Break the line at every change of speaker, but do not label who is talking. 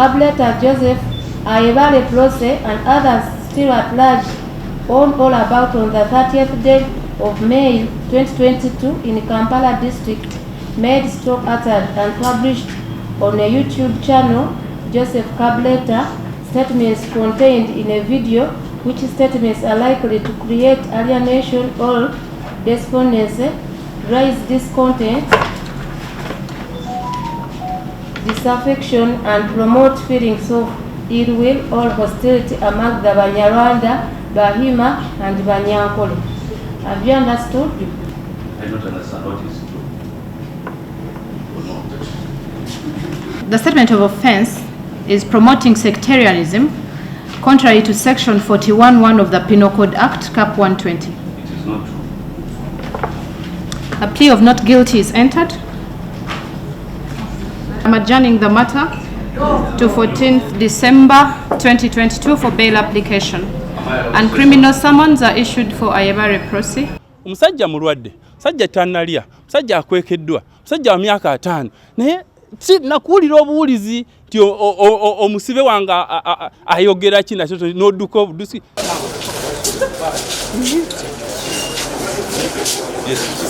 Kabuleta Joseph, Ayebare Prose, and others still at large, all about on the 30th day of May 2022 in Kampala district, made, uttered, and published on a YouTube channel, Joseph Kabuleta, statements contained in a video, which statements are likely to create alienation or despondency, raise discontent, disaffection, and promote feelings of ill will or hostility among the Banyarwanda, Bahima, and Banyankole. Have you understood?
I don't understand what is true.
The statement of offense is promoting sectarianism contrary to section 41(1) of the Penal Code Act, Cap 120.
It is not true.
A plea of not guilty is entered. I'm adjourning the matter to 14th December 2022 for bail application. And criminal summons are issued for Ayebare Prose.
Omusajja mulwadde, musajja tannalya, musajja akwekeddwa, musajja wa myaka 5. Naye si nakuwulira obuwulizi nti omusibe wange ayogera ki nakyo n'odduka obudusi.